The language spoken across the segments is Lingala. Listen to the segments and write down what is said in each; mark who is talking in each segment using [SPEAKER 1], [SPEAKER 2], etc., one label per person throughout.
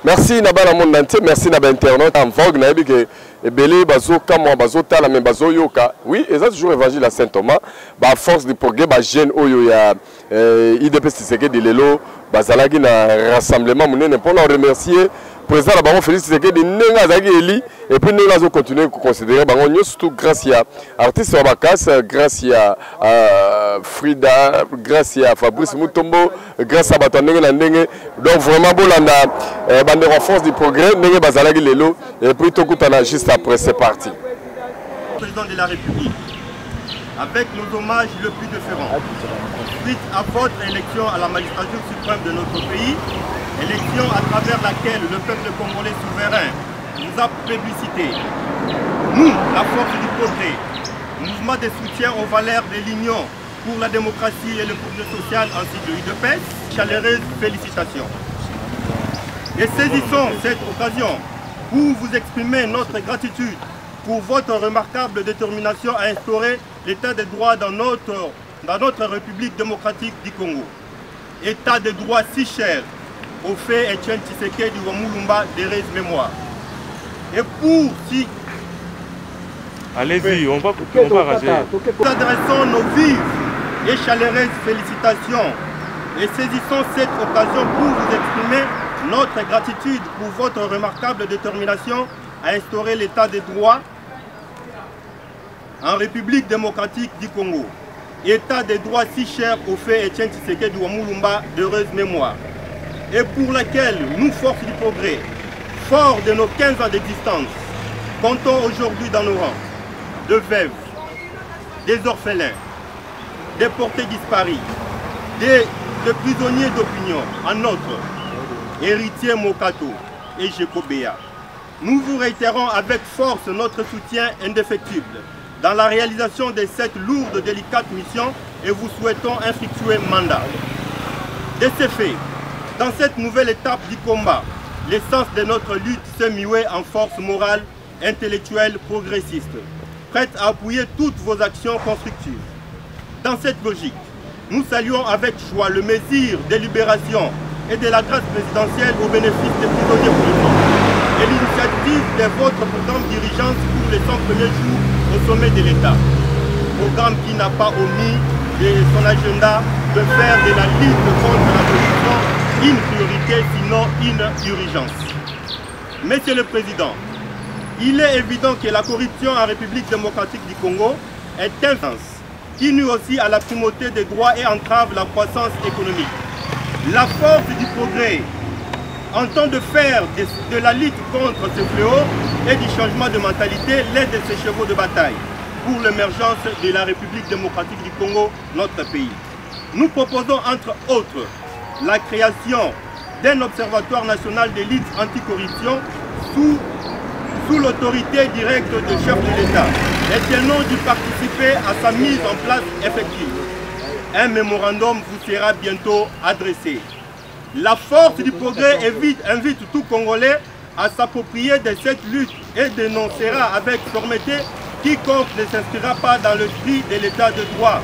[SPEAKER 1] Merci Nabala monde entier, merci Naba Internet en vogue, Nabi que Belé, Bazo, Kamwa, Bazo, Tala, mais Bazo Yoka. Oui, et ça toujours évangile à Saint-Thomas. Bah, force de progrès, bah, jeune, Oyo, il y a IDP Tshisekedi de Lelo, Bazalagi, na rassemblement, mon pour la remercier. Président la Baron Félix Tshisekedi, Nenga Zagi Eli, et puis Nenga Zo continue à considérer, Baron, surtout grâce à artiste Wabakas, grâce à Frida, grâce à Fabrice Mutombo, grâce à Batanenge Nandenge. Donc vraiment, Bolanda, bande de renforce du progrès, Nenga Bazalagi Lelo, et puis Tokutana juste après, c'est parti.
[SPEAKER 2] Président de la République, avec nos hommages le plus différents, suite à votre élection à la magistrature suprême de notre pays, élection à travers laquelle le peuple congolais souverain nous a plébiscité. Nous, la force du progrès, mouvement de soutien aux valeurs de l'Union pour la démocratie et le progrès social ainsi que l'UDPS, chaleureuse félicitations. Et saisissons cette occasion pour vous exprimer notre gratitude pour votre remarquable détermination à instaurer l'état de droit dans notre République démocratique du Congo. État de droit si cher au fait Etienne Tshisekedi Wamulumba d'heureuse mémoire. Et pour si...
[SPEAKER 3] Allez-y, on va rager.
[SPEAKER 2] Nous adressons nos vives et chaleureuses félicitations et saisissons cette occasion pour vous exprimer notre gratitude pour votre remarquable détermination à instaurer l'état de droit en République démocratique du Congo. État de droit si cher au fait Etienne Tshisekedi Wamulumba d'heureuse mémoire. Et pour laquelle nous, forces du progrès, forts de nos 15 ans d'existence, comptons aujourd'hui dans nos rangs de veuves, des orphelins, des portés disparus, des prisonniers d'opinion, en outre, héritiers Mokato et Jekobea. Nous vous réitérons avec force notre soutien indéfectible dans la réalisation de cette lourde, délicate mission et vous souhaitons un fructueux mandat. De ces faits, dans cette nouvelle étape du combat, l'essence de notre lutte s'est muée en force morale, intellectuelle, progressiste, prête à appuyer toutes vos actions constructives. Dans cette logique, nous saluons avec joie le mesure de libération et de la grâce présidentielle au bénéfice des prisonniers politiques et l'initiative de votre programme dirigeance pour les 100 premiers jours au sommet de l'État. Programme qui n'a pas omis de son agenda de faire de la lutte contre la corruption une priorité, sinon une urgence. Monsieur le Président, il est évident que la corruption en République démocratique du Congo est intense, qui nuit aussi à la primauté des droits et entrave la croissance économique. La force du progrès entend de faire de la lutte contre ce fléau et du changement de mentalité l'aide de ses chevaux de bataille pour l'émergence de la République démocratique du Congo, notre pays. Nous proposons entre autres la création d'un observatoire national de lutte anticorruption sous l'autorité directe du chef de l'État et tenons d'y participer à sa mise en place effective. Un mémorandum vous sera bientôt adressé. La force du progrès invite tout Congolais à s'approprier de cette lutte et dénoncera avec fermeté quiconque ne s'inscrira pas dans l'esprit de l'état de droit.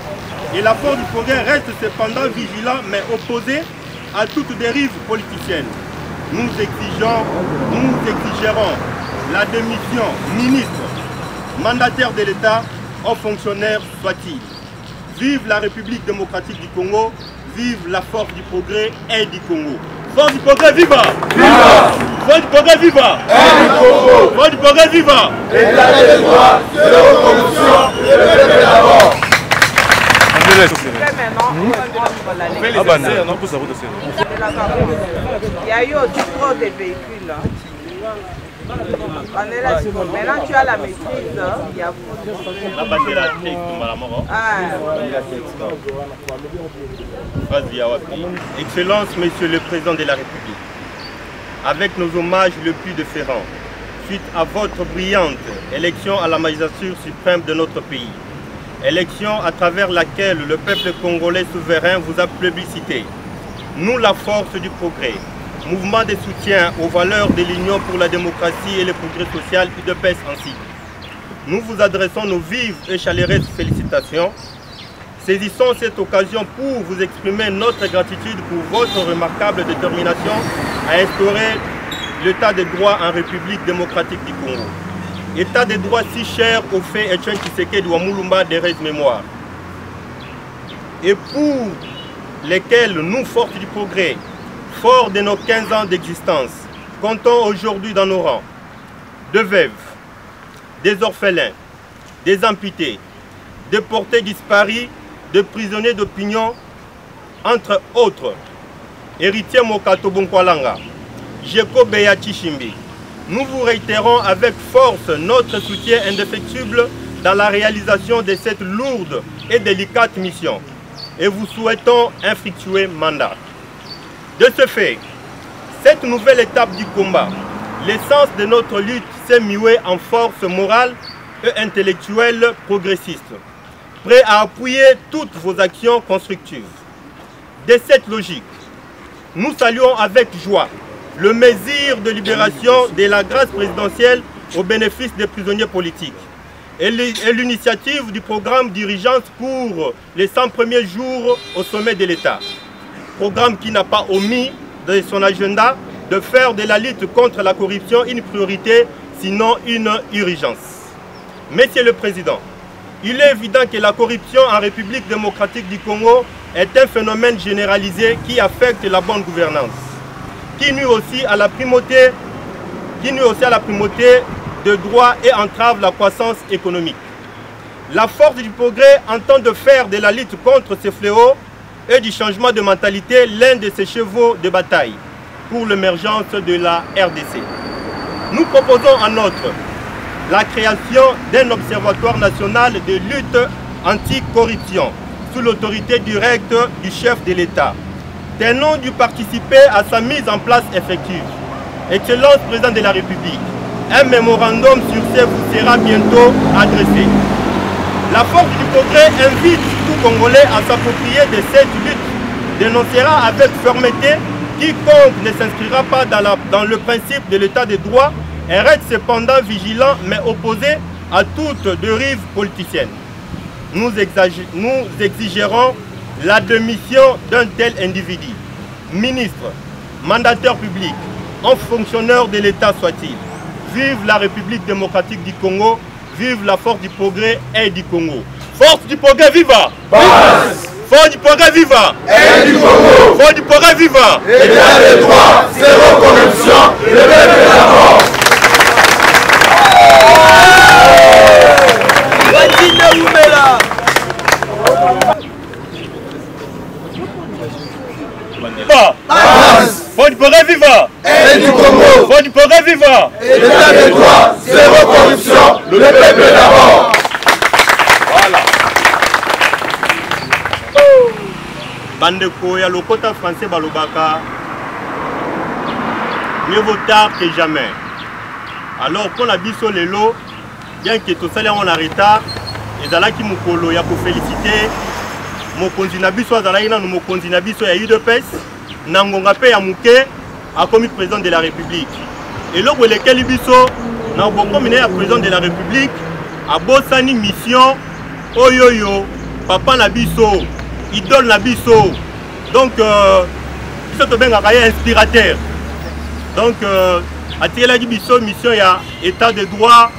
[SPEAKER 2] Et la force du progrès reste cependant vigilant mais opposée à toute dérive politicienne. Nous exigerons la démission ministre, mandataire de l'État, aux fonctionnaires soit-il. Vive la République démocratique du Congo, vive la force du progrès et du Congo. Force du progrès, viva!
[SPEAKER 4] Viva!
[SPEAKER 2] Force du progrès, viva!
[SPEAKER 4] Et du Congo!
[SPEAKER 2] Force du progrès, viva!
[SPEAKER 4] État de droit, zéro corruption, le peuple d'abord!
[SPEAKER 3] Ah bah non, pour ça,
[SPEAKER 5] il y a eu aussi trop de véhicules. Maintenant tu as la maîtrise, il y a
[SPEAKER 2] Excellence, Monsieur le Président de la République, avec nos hommages le plus différents, suite à votre brillante élection à la magistrature suprême de notre pays, élection à travers laquelle le peuple congolais souverain vous a plébiscité. Nous, la force du progrès, mouvement de soutien aux valeurs de l'Union pour la démocratie et le progrès social UDPS ainsi. Nous vous adressons nos vives et chaleureuses félicitations. Saisissons cette occasion pour vous exprimer notre gratitude pour votre remarquable détermination à instaurer l'état de droit en République démocratique du Congo. État de droit si cher au fait Etienne Tshisekedi wa Mulumba de Rez Mémoire. Et pour lesquels nous, forces du progrès, forts de nos 15 ans d'existence, comptons aujourd'hui dans nos rangs de veuves, des orphelins, des amputés, des portés disparus, de prisonniers d'opinion, entre autres, héritier Mokato Bonkwalanga, Jeko Beyachi Chimbi. Nous vous réitérons avec force notre soutien indéfectible dans la réalisation de cette lourde et délicate mission et vous souhaitons un fructueux mandat. De ce fait, cette nouvelle étape du combat, l'essence de notre lutte s'est muée en force morale et intellectuelle progressiste, prêt à appuyer toutes vos actions constructives. De cette logique, nous saluons avec joie le mesure de libération de la grâce présidentielle au bénéfice des prisonniers politiques et l'initiative du programme d'urgence pour les 100 premiers jours au sommet de l'État. Programme qui n'a pas omis de son agenda de faire de la lutte contre la corruption une priorité, sinon une urgence. Monsieur le Président, il est évident que la corruption en République démocratique du Congo est un phénomène généralisé qui affecte la bonne gouvernance, qui nuit aussi à la primauté de droit et entrave la croissance économique. La force du progrès entend de faire de la lutte contre ces fléaux et du changement de mentalité l'un de ses chevaux de bataille pour l'émergence de la RDC. Nous proposons en outre la création d'un observatoire national de lutte anti-corruption sous l'autorité directe du chef de l'État. Tenons du participer à sa mise en place effective. Excellence Président de la République, un mémorandum sur ce vous sera bientôt adressé. La force du progrès invite tout Congolais à s'approprier de cette lutte, dénoncera avec fermeté quiconque ne s'inscrira pas dans le principe de l'état de droit et reste cependant vigilant mais opposé à toute dérive politicienne. Nous exigerons la démission d'un tel individu, ministre, mandataire public, un fonctionnaire de l'État soit-il. Vive la République démocratique du Congo, vive la force du progrès et du Congo. Force du progrès, viva!
[SPEAKER 4] Base!
[SPEAKER 2] Force du progrès, viva!
[SPEAKER 4] Et du Congo!
[SPEAKER 2] Force du progrès, viva!
[SPEAKER 4] État de droit, zéro corruption, le peuple de la mort!
[SPEAKER 2] Force du progrès, viva!
[SPEAKER 4] Et du Congo!
[SPEAKER 2] Force du progrès, viva!
[SPEAKER 4] État de droit, zéro corruption, le peuple d'abord!
[SPEAKER 2] Voilà. Bandeko ya lokota français balobaka, mieux vaut tard que jamais. Alors pour la biso lelo, bien que tout ça on a retard, ezalaki mukolo ya ko féliciter mokonzi na biso azalaki na mokonzi na biso ya UDPS nangonga pe ya muke akomi président de la République. Et loko lekeli biso na boko mine ya président de la République abosani mission oyoyo papa na biso idole na biso. Donc biso to benga kaya inspirateur. Donc atielaki biso mission ya état de droit,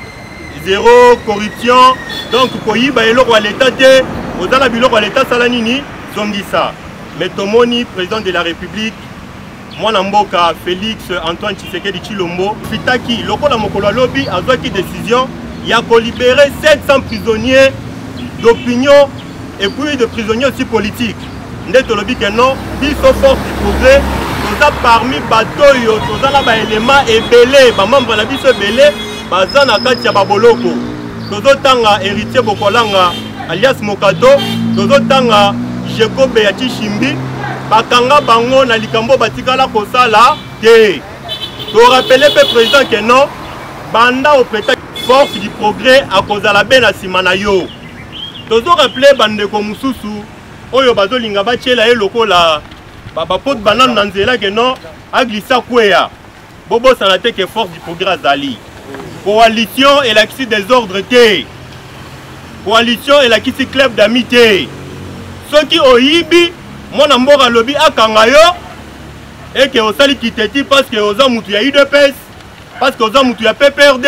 [SPEAKER 2] zéro corruption. Donc koyiba eloko ya l'état te ozala biloko ya l'état sala nini zongisa. Mais Tomoni, président de la République, Mwana Mboka Félix Antoine Tshisekedi Tshilombo, Fitaki, lokola mokolo lobby, azwaki décision, il y a libérer 700 prisonniers d'opinion et puis de prisonniers aussi politiques. Ndeto lobi que non, biso force du progrès, nous a parmi batoyo, nous avons des éléments ébélés, des membres de la biso ébélés, baza na kati ya baboloko. Nous tanga héritier Bokolanga alias Mokato, nous tanga Jeko Beyachi Chimbi, bakanga bango na likambo batikala kosala te. To rappeler pe président que non, banda au prétexte force du progrès à cause de la bena simana yo. Tozo rappeler bande ko mususu oyo bazolinga bachela e lokola baba pot banane na nzela que non aglissa kweya. Bobo sanate que force du progrès azali. Coalition et l'accès des ordres te. Coalition et l'accès club d'amitié. Ceux qui ont yibi, mon amour à lobby à Kangayo, et que osali kiteti parce que oza mutu ya UDPS, parce que oza mutu ya PPRD,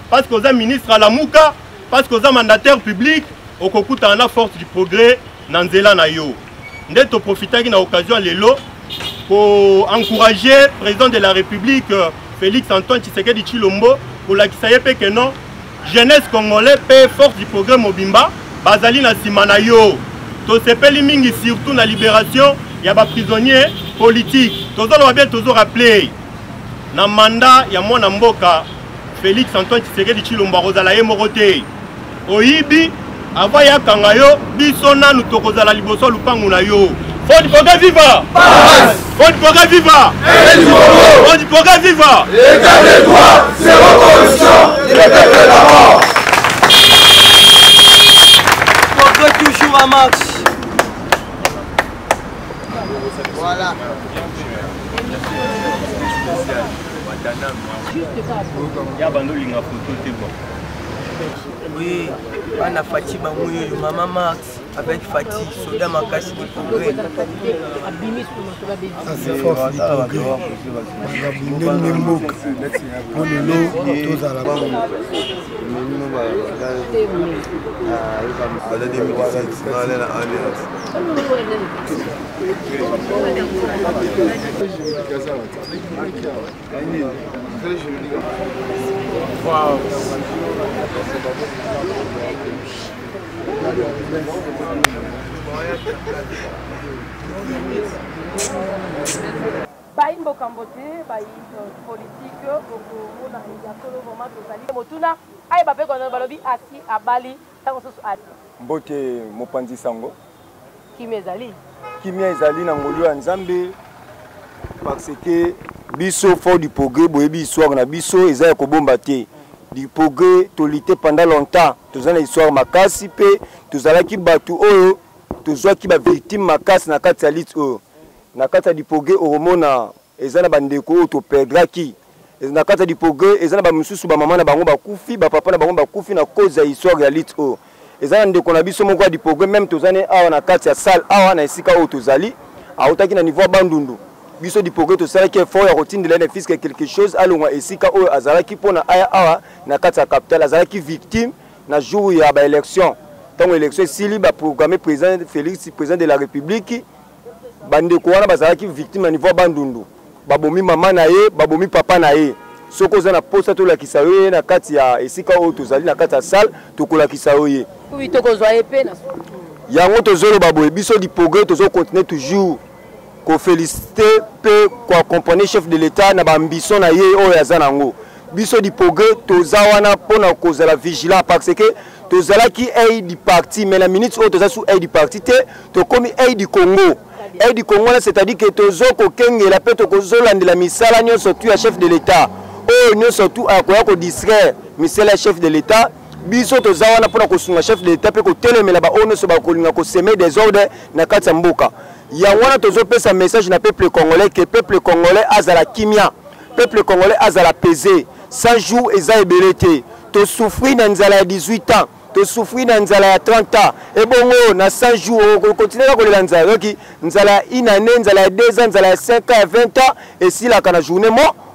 [SPEAKER 2] parce que oza ministre à la Mouka, parce que oza mandataire public, okokuta na force du progrès na nzela na yo. Nde to profitaki na occasion lelo pour encourager le président de la République Félix Antoine Tshisekedi Tshilombo pour la kisayepe que non jeunesse congolais paix force du progrès Mobimba bazali na simana yo. To sepeli mingi surtout na libération ya ba prisonniers politiques. Tozolo bien toujours rappeler na mandat ya mwana mboka Félix Antoine Tshisekedi Tshilombo rozala ye morote. Oyibi avant ya kanga yo biso nanu tokozala liboso lupangu na yo. Fond du progrès viva! Fond du progrès viva! Fond du progrès viva!
[SPEAKER 4] L'état des droits, zéro corruption, liberté de la mort.
[SPEAKER 6] Progrès toujours à marche. Voilà. Oui, on a Fatih Bamouye, Maman Max, avec Fatih, Soda Makasi du progrès.
[SPEAKER 7] C'est force du progrès. On a bien Mboka. On est là, tous à la base.
[SPEAKER 2] Wow.
[SPEAKER 8] Baïn Bokambote, baïn politique, beaucoup na yatolo vraiment tozali motuna ay bape kono balobi asi abali tango soso ati
[SPEAKER 9] mbote mopanzi sango
[SPEAKER 8] kimia
[SPEAKER 9] ezali na ngolu ya Nzambe parce que biso fort du progrès boyebi histoire na biso eza ya kobomba te du progrès tolité pendant longtemps tozana histoire makasi pe tozalaki batu oyo tozwaki ba victime makasi na kati ya lit oyo na kati ya du progrès oromona eza na bandeko oyo toperdraki na kati ya du progrès eza na bamisusu bamama na bango bakufi bapapa na bango bakufi na cause ya histoire ya lit oyo eza na ndeko na biso moko ya du progrès même tozane awa na kati ya salle awa na esika oyo tozali autaki na niveau ya bandundu biso du progrès tosalaki effort ya kotindela na fiske quelque chose alongwa esika oyo azalaki mpona aya awa na kati ya capitale azalaki victime na jour ya baélection ntango élection esili baprogramme président Félix président de la République bandeko wana bazalaki victime na niveau ya bandundu babomi mama na ye babomi papa na ye soko oza na posa tolakisa yo ye na kati ya esika oyo tozali na kati ya salle tokolakisa yo ye yango tozoloba boye biso du progrès tozocontinue toujours koféliciter pe koaccompagner chef de l'État na baambition na ye oyo aza nango biso du progrès toza wana mpona kozala vigilant parce que tozalaki aide du parti mais na minute oyo toza sous aide du parti te tokomi aide du Congo. Aide du Congo c'est-à-dire que tozokokengela pe tokozolandela misala nyonso tu ya chef de l'État oyo nyonso tu akoya kodistraire misala ya chef de l'État biso toza wana mpona kosunga chef de l'État pe kotelemela baoyo nyonso bakolinga kosemer des ordres na kati ya mboka yango wana tozopesa message na peuple congolais que peuple congolais azala kimia peuple congolais azala pesé 100 jours eza ebele te tosouffrir na nzala ya 18 ans tosouffrir na nzala ya 30 ans ebongo na 100 jours continuer kolela nzala yoki nzala ya une année nzala ya 2 ans nzala ya 5 ans ya 20 ans esilaka na journée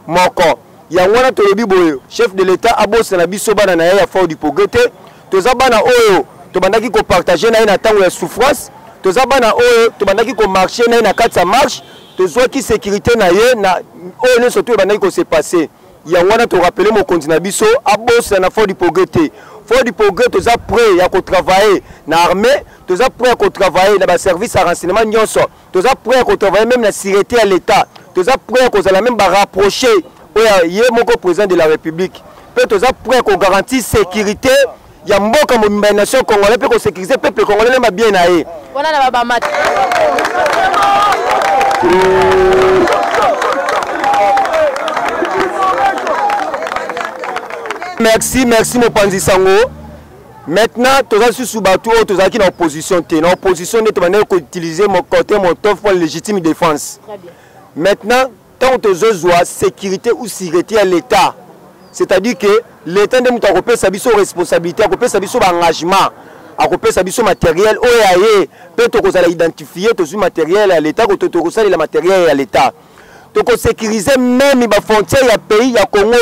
[SPEAKER 9] moko yango wana tolobi boye chef de l'État abosa na biso bana na ye ya fort du progrès te toza bana oyo tobandaki kopartager na ye na ntango ya souffrance toza bana oyo tobandaki komarche na ye na kati ya marche tozwaki sécurité na ye na oyo nyonso to ebandaki kose passe yango wana torapele mokonzi na biso abosa na fort du progrès te fort du progrès toza prêt ya kotravailler na armée toza prêt ya kotravailler na baservice ya renseignement nyonso toza prêt ya kotravailler même na sûreté ya l'État toza prêt ya kozala même barapprocher oyo ye moko président de la République pe toza prêt ya kogarantir sécurité ya mboka mobimba ya nation congolais pe kosécuriser peuple congolais na mabien na ye
[SPEAKER 8] wana na babamati
[SPEAKER 9] merci mopanzi sango maintenant toza susu batu oyo tozalaki na opposition te na opposition nde tobandaki koutiliser mon côté motof pour légitime défense maintenant tant tozozwa sécurité ou sûreté ya l'État c'est-à-dire que l'État nde moto akopesa biso responsabilité akopesa biso baengagement akopesa biso matériel oyo aye mpe tokozala identifier tozwi matériel ya l'État tokosalela matériel ya l'État toko sécuriser même ba frontière ya pays ya Congo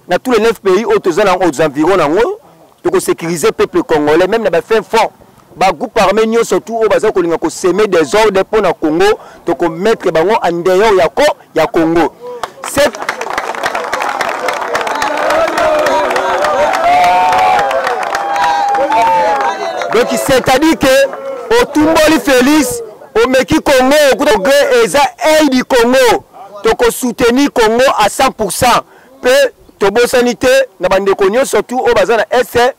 [SPEAKER 9] na tous les 9 pays aux environs nango toko sécuriser peuple congolais même na ba fin fond ba groupe armé nyo surtout au baza ko linga ko semer des ordres pour na Congo toko mettre bango en dehors ya Congo. C'est donc c'est-à-dire que au Tumboli Félix au Meki Congo au eza aide du Congo toko soutenir Congo à 100%. Pe tobo sanité na bande konyo surtout au bazana essai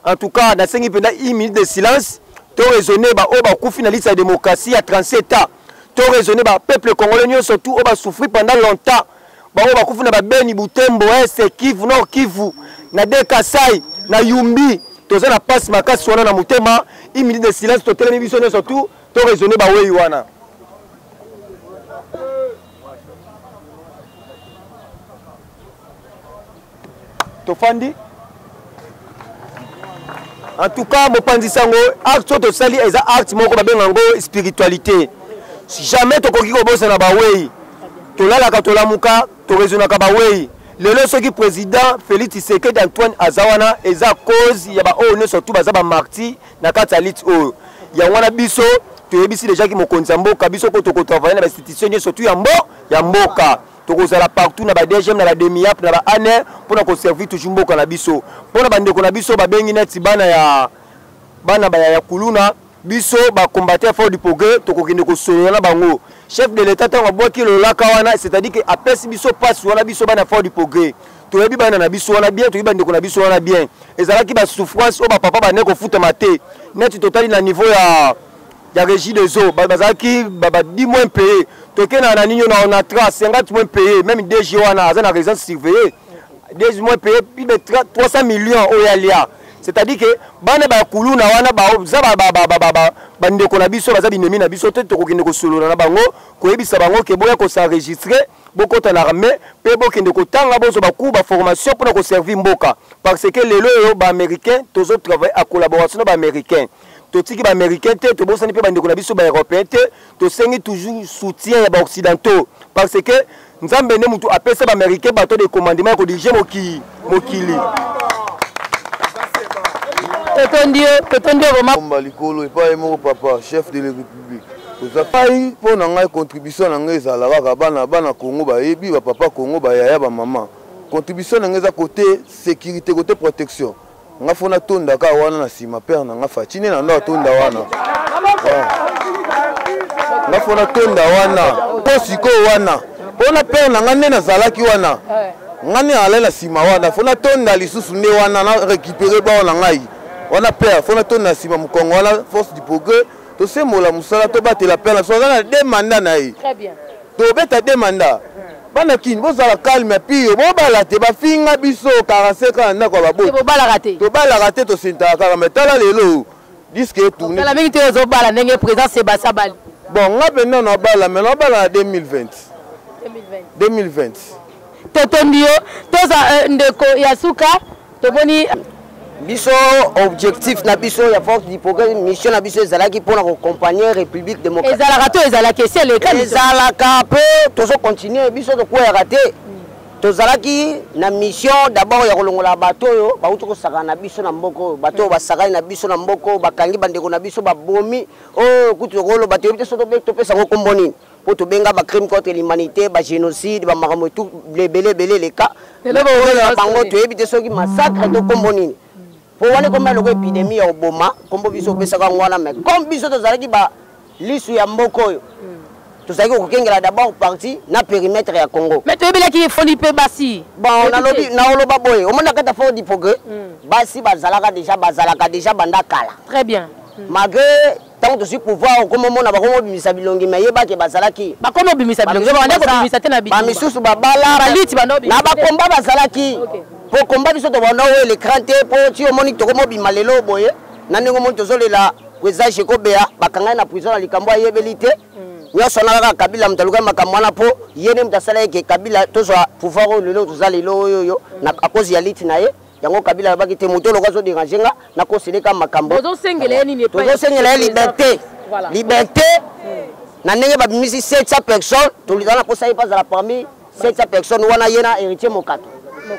[SPEAKER 9] en tout cas na 5 minutes de silence to raisonner ba o ba ku finaliste la démocratie à 37 ans to raisonner ba peuple congolais surtout au ba souffrir pendant longtemps ba o ba ku fina ba Beni Butembo Est Kivu Nord Kivu na Dekasai na Yumbi toza na passe makasi wana na mutema 1 minute de silence to tele biso surtout to raisonner ba we wana. Tofandi en tout cas mopanzi sango acte to sali eza acte moko ba bengango spiritualité jamais to koki ko bosa na ba wei to lala ka to lamuka to rezona ka ba wei lelo soki président Félix Tshisekedi Antoine Azawana eza cause ya ba o ne surtout baza ba marti na katalit o ya wana biso to yebisi déjà ki mokonzi mboka biso ko to ko travailler na ba institution surtout ya mboka tokozala partout na ba DGM na ba demi-ap na ba ane pour na ko servir toujours mboka na biso pour na bandeko na biso ba bengi neti bana ya kuluna biso ba combattre fort du progrès tokokende ko solola na bango chef de l'état tango boki lo laka wana c'est-à-dire que apesi biso passe wana biso bana fort du progrès to yebi bana na biso wana bien to yebi bandeko na biso wana bien ezala ki ba souffrance o ba papa ba ne ko futa mate neti totali na niveau ya régie des eaux bazaki ba 10 mois payé toke na nino na on a 50 mois payé même DG wana aza na résidence surveillée 10 mois payé puis 300 millions au yalia c'est-à-dire que bana ba kuluna wana ba za ba ndeko na biso baza binemi na biso te tokokende ko solo na bango ko yebisa bango ke boya ko s'enregistrer boko ta l'armée pe bokende ko tanga bozo ba ku ba formation pour ko servir mboka parce que lelo ba américain tozo travailler à collaboration ba américain totiki ba américain te to bosani pe bandeko na biso ba européen te to sengi toujours soutien ya ba occidentaux parce que nzambe ne mutu apesa ba américain bato de commandement ko diriger mokili
[SPEAKER 10] Totondio vraiment
[SPEAKER 11] Mbalikolo et pas mon papa chef de la République oza pai pour na contribution na ngai za la bana Congo ba yebi ba papa Congo ba yaya ba maman contribution na ngai za côté sécurité côté protection nga fona tonda ka wana na sima père na nga fatine na ndo tonda wana nga fona tonda wana posiko wana pona père na nga nena zalaki wana ngani ala na sima wana fona tonda lisusu ne wana na récupérer ba wana ngai wana père fona tonda sima mukongo wana force du progrès to semola musala to batela père na soza na deux mandats na yi
[SPEAKER 10] très bien
[SPEAKER 11] to beta deux mandats bana kini bozala calme puis bobala te bafinga biso 45 ans ndako babo to bala raté to senta kaka metala lelo disque tourner
[SPEAKER 10] la minute zo bala ndenge président Sébastien Bali
[SPEAKER 11] bon nga bena na bala mais na bala 2020
[SPEAKER 10] totondio toza ndeko ya suka toboni
[SPEAKER 12] biso objectif na biso ya force du progrès mission na biso ezalaki pour na accompagner République démocratique
[SPEAKER 10] ezalaka to ezalaki c'est le cas
[SPEAKER 12] ezalaka peu tozo continuer biso to quoi raté tozalaki na mission d'abord ya kolongola bato yo ba uto ko saka na biso na mboko bato ba saka na biso na mboko bakangi bandeko na biso ba bomi o kutu rolo bato yo biso to pesa ko komboni pour to benga ba crime contre l'humanité ba génocide ba makambo tout belé les cas bango to ebite soki massacre to komboni pour wane comme le épidémie ya oboma kombo biso pesa ka ngwana mais comme biso tozalaki ba lisu ya mboko yo tozalaki ko kengela d'abord parti na périmètre ya Congo
[SPEAKER 10] mais to ebela ki foli pe basi
[SPEAKER 12] bon na lobi na oloba boye o mona kata fort du progrès basi bazalaka déjà banda kala
[SPEAKER 10] très bien
[SPEAKER 12] malgré tant que je pouvoir comme mona ba komo bimisa bilongi mais yeba ke bazalaki
[SPEAKER 10] ba komo bimisa bilongi ba ndako bimisa te na bitu
[SPEAKER 12] ba misusu babala
[SPEAKER 10] baliti banobi
[SPEAKER 12] na ba komba bazalaki pour combat biso to bana o l'écran te pour ti o moni to komo bimalelo boye na ningo mon tozolela kweza sheko bea bakanga na prison na likambo yebelite nyoso na Kabila mtaluka makambo wana po yene mtasala yake Kabila tozo pouvoir o lelo tozalelo yo na akozi ya liti na ye yango Kabila baki te motolo kwazo dérangenga na ko seleka makambo
[SPEAKER 10] tozo sengela nini
[SPEAKER 12] tozo sengela liberté na ndenge babimisi 700 personnes tolizana posa ye pas la parmi 700 personnes wana yena héritier mokato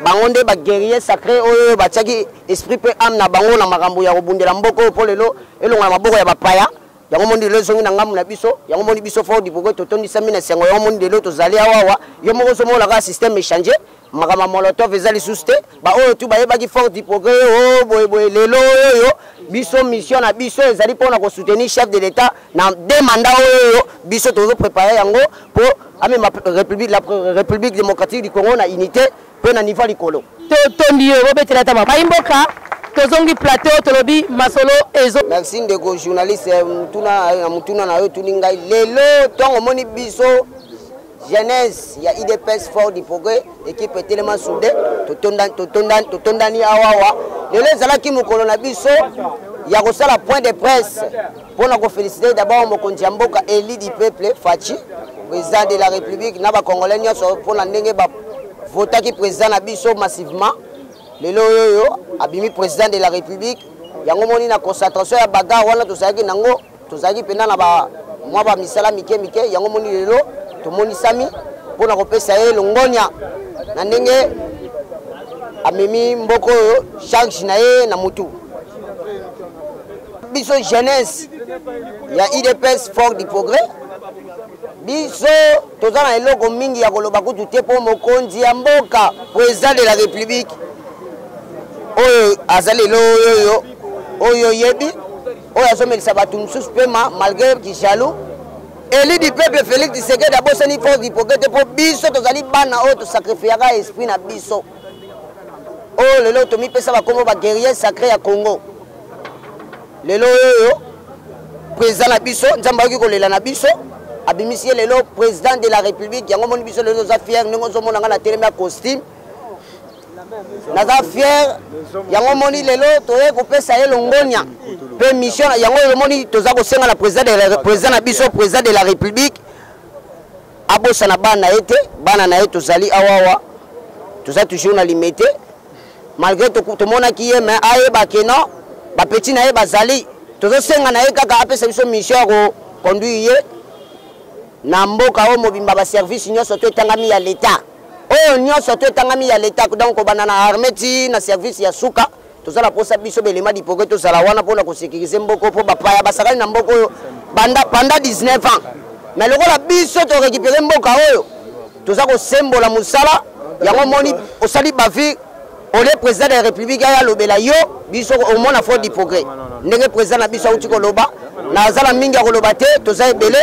[SPEAKER 12] bango nde ba guerrier sacré oyo batiaki esprit pe âme na bango na makambo ya kobundela mboko po lelo elonga na maboko ya bapaya yango mondi lelo zongi na ngamu na biso yango mondi biso fort du progrès totondisa mina sengo yango mondi lelo tozali awawa yo moko somo la ka système échanger makama molotov ezali suste ba oyo tu bayebaki fort du progrès o boye lelo oyo biso mission na biso ezali pona ko soutenir chef de l'état na deux mandats oyo biso tozo préparer yango pour amema la république démocratique du Congo na unité pe na niveau likolo
[SPEAKER 10] tondi yo betela tama bayimboka tozongi plateau tolobi masolo ezo
[SPEAKER 12] merci ndeko journaliste mutuna na yo tuninga lelo tongo moni biso jeunesse ya IDPS fort du progrès équipe tellement soudée totondani awawa lelo ezalaki mokolo na biso ya kosala point de presse pona ko féliciter d'abord mokonzi ya mboka élu du peuple Fachi président de la République na ba congolais nyonso pona ndenge ba votaki président na biso massivement lelo yoyo abimi président de la République yango moni na concentration ya bagarre wana tozalaki nango tozalaki pena na ba mwa ba misala mike yango moni lelo tomoni sami pona kopesa ye longonya na ndenge amemi mboko oyo charge na ye na mutu biso jeunesse ya IDPS fort du progrès biso toza na eloko mingi ya koloba kutu te po mokonzi ya mboka président de la République oyo azali lelo oyo yebi oyo azomelisa bato mosusu pema malgré kishalou élu du peuple Félix Tshisekedi abosani fort du progrès te po biso tozali bana oyo tosacrifiaka esprit na biso oyo lelo tomipesa bakombo ba guerrier sacré ya Congo lelo oyo président na biso nzambe ayoki kolela na biso abimisi ye lelo président de la République yango moni biso lelo oza fier ndenge ozomona nga na telemi ya costume naza fier yango moni lelo toye kopesa ye longonya pe mission yango moni toza kosenga na président na biso président de la République abosana bana na ye te bana na ye tozali awawa toza toujours na limité malgré tomonaki ye mais ayebake non bapeti na ye bazali tozosenga na ye kaka apesa biso mission ya koconduire ye na mboka oyo mobimba baservice nyonso to etangami ya l'État oyo nyonso to etangami ya l'État donc kobanda na armée ti na service ya suka tozala posa biso belema di progrès tozala wana mpona kosécuriser mboko mpo bapaya basakani na mboka oyo pendant 19 ans mais lokola biso torécupere mboka oyo toza kosembola mosala yango moni osali bavi ole président de la République aya lobela yo biso omona fort du progrès ndenge président na biso auti koloba nazala mingi ya koloba te toza ebele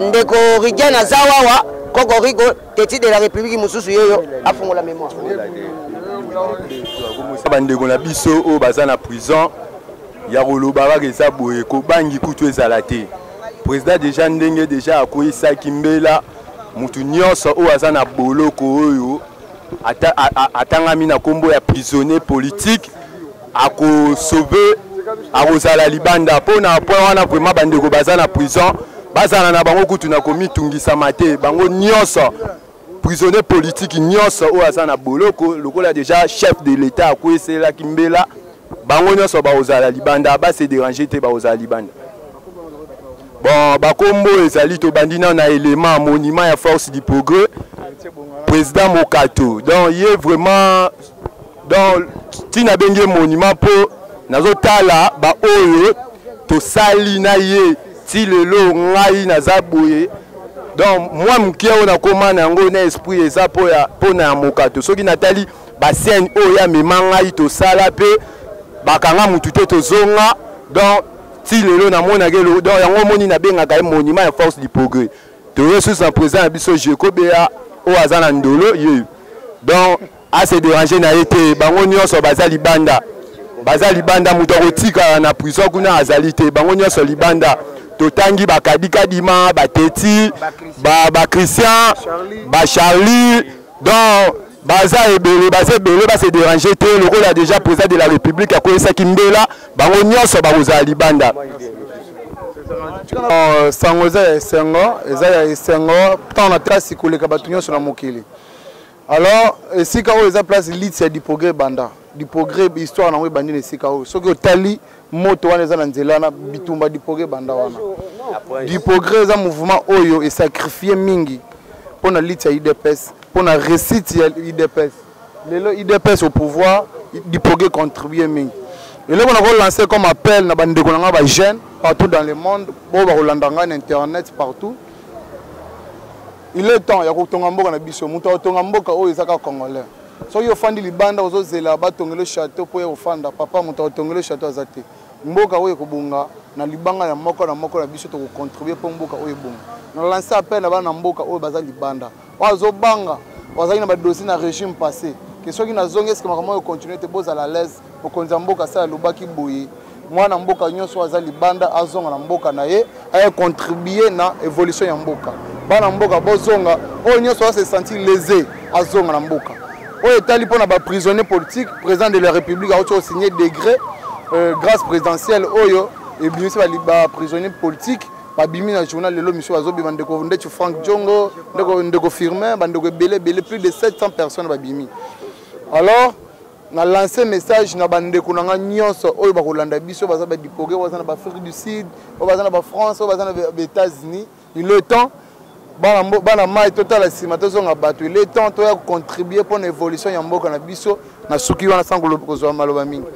[SPEAKER 12] ndeko Rigen azawawa koko Rigo teti de la République mosusu yoyo afungola mémoire
[SPEAKER 13] bandeko na biso oyo baza na prison ya koloba baka eza boye kobangi kutu ezala te président déjà ndenge déjà akoyisaki mbela mutu nyonso oyo aza na boloko oyo atangami na kombo ya prisonnier politique akosauve akozala libanda mpo na point wana vraiment bandeko baza na prison bazala na bango kutu na komitungisama te bango nyonso prisonnier politique nyonso oyo aza na boloko lokola déjà chef de l'état akoyeselaki mbela bango nyonso bakozala libanda base déranger te bakozala libanda bon bakombo ezali tobandi na élément monument ya force du progrès président Mokato donc il est vraiment donc tina bengi monument po nazotala ba oyo to sali na ye ti lelo ngai naza boye donc moi mkia ona komana yango na esprit eza po na Mokato soki natali ba scène oyo ya mema ngai to sala pe bakanga mutu te tozonga donc ti lelo na mona gelo donc yango moni na benga ka monument ya force du progrès to ressources en présent biso Jekobea o azana ndolo ye donc a se déranger na été bango nyonso bazali banda muto kotika na prison kuna azali te bango nyonso libanda totangi bakadika dima bateti ba Christian ba Charlie donc baza ebele ba se déranger te lokola déjà président de la République akoyesa kimbela bango nyonso bakozala libanda
[SPEAKER 7] sango eza ya esengo tant na trasi koleka bato nyonso na mokili alors esika oyo eza place lits ya du progrès banda du progrès histoire nango ebandi na esika oyo soki otali moto wana eza na nzela wana bitumba du progrès banda wana Dipogré est un mouvement oyo et sacrifié mingi pour la lutte à IDPS, pour la réussite à IDPS. L'IDPS au pouvoir, Dipogré contribue mingi. Et là, on a lancé comme appel na bande de jeunes partout dans le monde, pour internet partout. Il est temps, il y a un mboka na biso, muta otonga mboka oyo ezaka congolais. So yo fandi libanda ozozela batongele château po yo fanda papa muta otongele château azate. Mboka oyo kobunga na libanga ya moko na biso to contribuer pour mboka oyo bunga. Na lancer appel na bana mboka oyo baza libanda. Wazo banga, wazali na ba dossier na régime passé. Que soki na zonge est-ce que makambo yo continuer te boza la l'aise pour konza mboka sa lobaki boyi. Mwana mboka nyonso waza libanda azonga na mboka na ye, ay contribuer na évolution ya mboka. Bana mboka bozonga oyo nyonso va se sentir lésé azonga na mboka oyo etali mpona baprisonnier politique président de la république auti osigné décret grâce présidentielle oyo ebimisi baprisonnier politique babimi na journal lelo miso bazobima ndeko ndeti Frank Djongo ndeko Firmin bandeko ebele plus de 700 personnes babimi. Alors na lancé message na bandeko nanga nyonso oyo bakolanda biso baza ba Dipogré baza na Afrique du Sud baza na France baza na États-Unis. Il est temps bana mai total asima tozonga bato il est temps to ya contribuer pour l'évolution ya mboka na biso na suki wana sango kozwa maloba mingi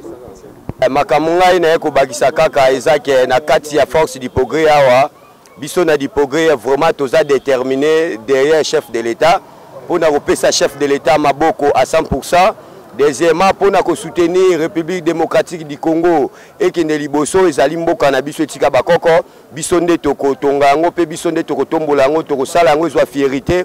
[SPEAKER 9] makambo ngai na ekobakisa kaka ezake na kati ya force Dipogré awa biso na Dipogré vraiment toza déterminé derrière chef de l'État pour na kopesa chef de l'État maboko à 100%. Deuxièmement, pour nous soutenir la République démocratique du Congo et que nous liboso ezali mboka na biso etika bakoko biso nde toko tongango pe biso nde toko tombolango toko salango ezwa fierté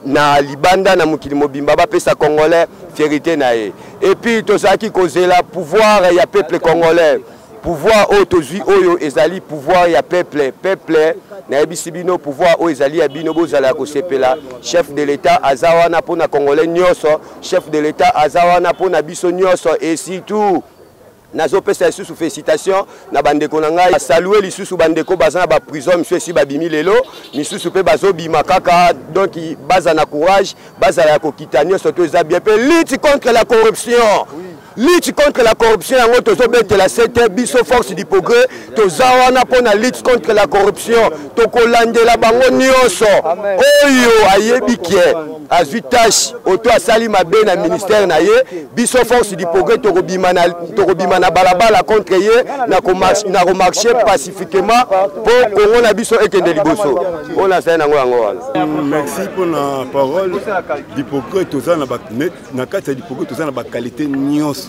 [SPEAKER 9] na libanda na mukili mobimba ba pesa congolais fierté na ye. Et puis tozaki kozela pouvoir ya peuple congolais. Pouvoir autozui oyo ezali pouvoir ya peuple na ebisibino pouvoir oyo ezali ya bino bozala kosepela chef de l'État azawana pona congolais nyonso chef de l'État azawana pona biso nyonso et surtout nazo pesa sous félicitations na bandeko na ngai saluer lisusu bandeko baza na ba prison monsieur si babimi lelo misusu pe bazo bima kaka donc baza na courage baza ya kokita nyonso to eza bien pe lutte contre la corruption. Lutte contre la corruption, en autre la CT, biso force Dipogré, tozawana pour la lutte contre la corruption, tokolande la bango nyonso, oyo ayebikie, azuitache, auto asali mabe na ministère na ye, biso force Dipogré, torobima na balabala contre ye, na remarché pacifiquement pour Congo na biso ekende liboso. On a ça nango yango.
[SPEAKER 14] Merci pour la parole. Dipogré, tozana na kati Dipogré, tozana ba qualité nyonso.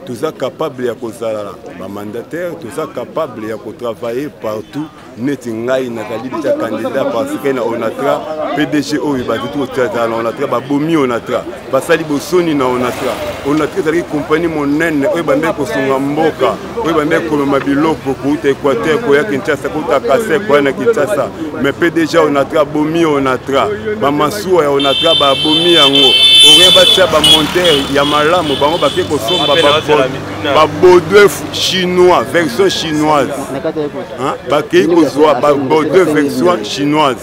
[SPEAKER 14] Tous sont capables de faire mandataire, tous sont capables de travailler partout. Nous sommes candidats parce que on a PDG, on a Bomi, on a Basali Bosoni, on a très compagnie monnaie, on a Mboka, on a Mabilo, Kokuta, Équateur, Koya Kinshasa, Kota Kase, Koya Kinshasa. Mais PDG, on a Bomi, on a Bamassou, on a Bomi, on a monter, Yamalamu, on a Baudouin chinois, version chinoise. Baudouin version chinoise.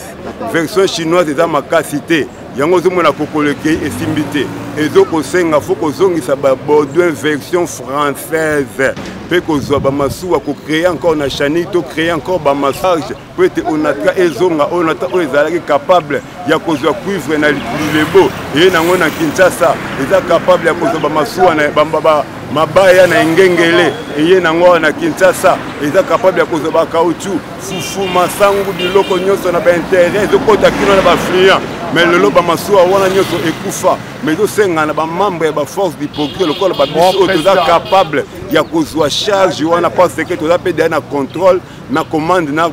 [SPEAKER 14] Version chinoise est dans ma cité. Yango zomo na kokoleke esimbité. Ezo kosenga faut kozongisa ba Baudouin version française. Pe kozwa ba masuwa ko créer encore na chani to créer encore ba massage. Pour être onatra ezonga onata ezalaki capable ya kozwa cuivre na lebo. Et nango na Kinshasa, eza capable ya kozwa ba masuwa na bamba mabaya na ngengele eye nango na Kinshasa eza capable ya kozoba caoutchouc fufu masangu biloko nyonso na ba intérêt ezokota kino na ba fluent mais lelo ba masuwa wana nyonso ekufa mais dosenga na ba membre ya ba force Dipogré lokola ba biso toza capable ya kozwa charge wana parce que toza pe na contrôle na commande na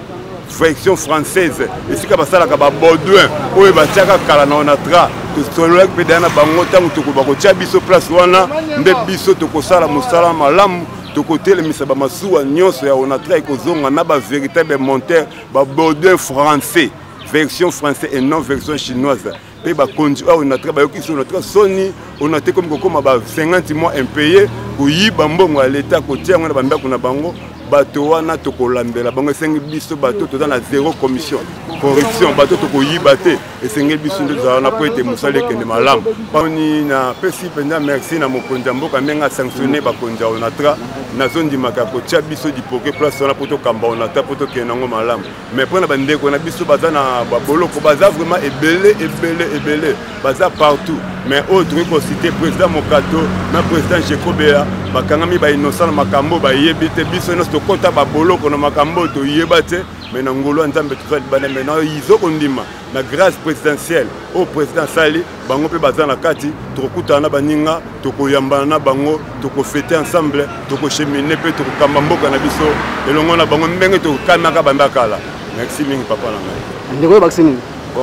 [SPEAKER 14] version française esika basalaka ba Baudouin oyo batiaka kala na onatra tololaki mpe daya na bango ntango tokotia biso place wana nde biso tokosala mosala malamu tokotelemisa bamasuwa nyonso ya onatra ekozonga na bavéritable monteur babaudouin français version français et non version chinoise mpe bakonzi oyo onatra bayokisi onatra soni onate komi kokoma ba 50 mois impayé koyiba mbongo ya leta kotia yango na bandako na bango bato wana tokolambela bango esengi biso bato toza na zéro commission corruption bato tokoyiba te esengi biso nde tozala na po ete mosala ekende malamu poni na pesi mpenza merci na mokonzi ya mboka ndenge asanctionne bakonzi ya onatra nazondimaka kotia biso dipoke place wana po tokamba ona ata po tokende nango malamu mais mpona bandeko na biso baza na baboloko baza vraiment ebele baza partout mais oyo tokoki kosite président Mokato na président Jekobea bakangami bainnocent na makambo bayebi te biso nyonso tokɔta baboloko na makambo oyo toyeba te mais na ngolo ya nzambe toza libanda mais na izo kondima na grâce présidentielle oyo président sali bango mpe baza na kati tokokutana na baninga tokoyambana na bango tokofete ensemble tokochemine mpe tokokamba mboka na biso elongo na bango ndenge tokokamaka banda kala. Merci mingi papa na ngai
[SPEAKER 15] ndeko bakisi nini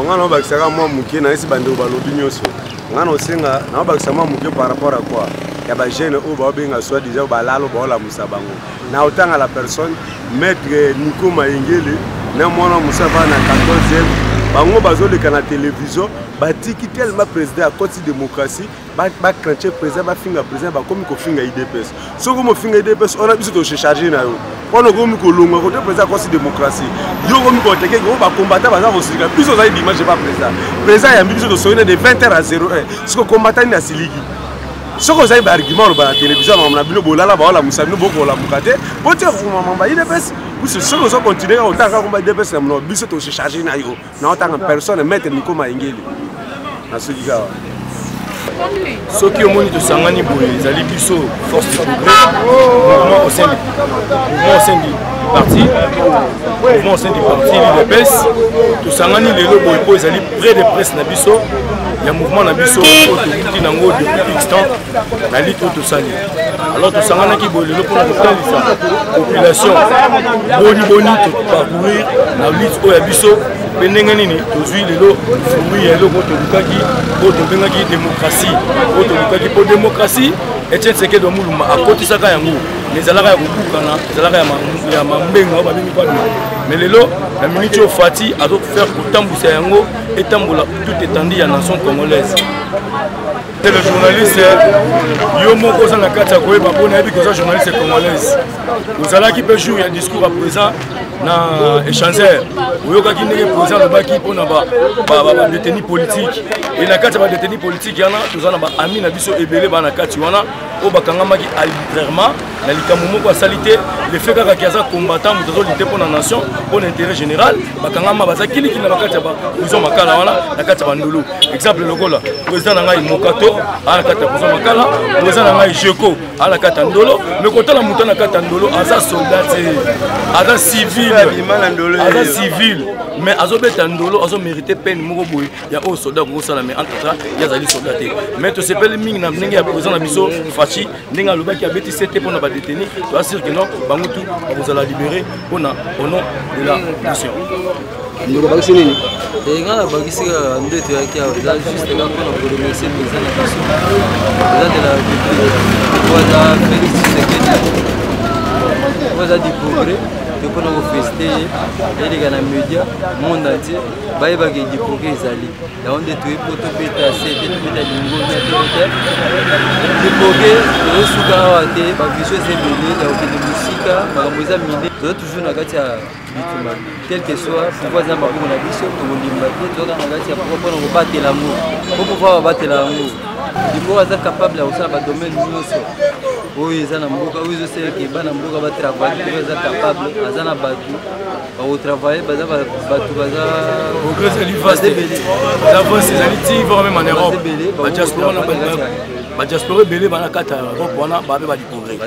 [SPEAKER 16] nga na obakisaka mwa moke nayesi bandeko balobi nyonso nga na osenga na obakisa mwa moke par rapport à quoi ya bagene oyo baobenga soi déjà balalo baolamusa bango na otanga la personne maître Nico Mayengele na mwana musa va na 14e bango bazoleka na télévision batiki tellement président akoti démocratie bacranche président bafinga président bakomi kofinga IDPS soko mofinga IDPS ona biso tocharge na yo wana komi kolonga kote président akoti démocratie yo komi koteke ko bakombata baza kosika biso za dimanche pas président ya biso tosone de 20h à 01 soko combattant na siliki soko za argument lo ba télévision na bino bolala ba wala musabino bokola mukate pote ko mamba IDPS puisque soko so continuer à otanga ko ba IDPS na mno biso tocharge na yo na otanga personne mettre Nico Mayengele na sika
[SPEAKER 3] soki omoni tosangani boye ezali biso force de progrès mouvement au sein du parti l'UDPS tosangani lelo boye po ezali près de presse na biso ya mouvement na biso oyo tokuti nango depuis X temps na lutte oyo tosali alors tosanganaki boye lelo mpona kotalisa population boni toparcourir na lutte oyo ya biso mpe ndenge nini tozwi lelo fruit ya eloko tolukaki oyo tobengaki démocratie oyo tolukaki mpo démocratie Etienne Tshisekedi Mulumba akotisaka yango ezalaka ya kobukana ezalaka ya mambenga oyo babengi kwa mais lelo na minute oyo Fati azofaire kotambwisa yango etambola tout étendue ya nation congolaise. Le journaliste yo moko oza na kati ya koyeba mpo nayebi koza journaliste congolaise ozalaki mpe jour ya discours à présent na échangeur oyokaki ndenge président alobaki mpona badétenu politique e na kati ya badétenu politique yana toza na baami na biso ebele bana kati wana oyo bakangamaki arbitrairement na likambo moko asali te lefe kaka ki aza combattant moto azolite mpona nation mpona intérêt général bakangama baza kilikili na bakati ya baprison makala wana na kati ya bandolo exemple lokola président na ngai Mokato aa na kati ya prison makala président na ngai Jeko aa na kati ya ndolo mais kotala moto na kati ya ndolo aza soldat te aza civil mais azobeta ndolo azomérite peine moko boye ya oyo soldat kokosala mais entretien ye azali soldat te mais tosepeli mingi na ndenge ya président na biso Fachi ndenge alobaki abeti sete mpona badétenu toasire que non bango tu bakozala libéré mpona au nom de la mission
[SPEAKER 15] ndeko bakisi nini
[SPEAKER 17] nga na bakisi kaka nde toyaki awa eza juste kaka mpona koremercie président na biso président de la république po aza Félix Tshisekedi po aza du progrès mpona kofeste ye eleka na média monde entier bayebaki du progrès ezali yango nde toyebi po tobeta se te tobeta lingomia tobeta du progrès tozosuka awa te bavision eza ebele ya kokende mosika makambo eza mine toza toujours na kati ya bituma quel que soit pouvoir eza maboko na biso tokolimba te tozoka na kati ya pouvoir mpona kobatela yango po pouvoir babatela yango likoyo aza capable ya kosala badomaine nyonso oyo eza na mboka oyo ezoseleke bana mboka batravaille oyo aza capable aza na bato bakotravaille baza bato baza
[SPEAKER 3] ezali ti ivora même en Europe badiaspora ebele bana kati ya Europe wana babe badiprogrès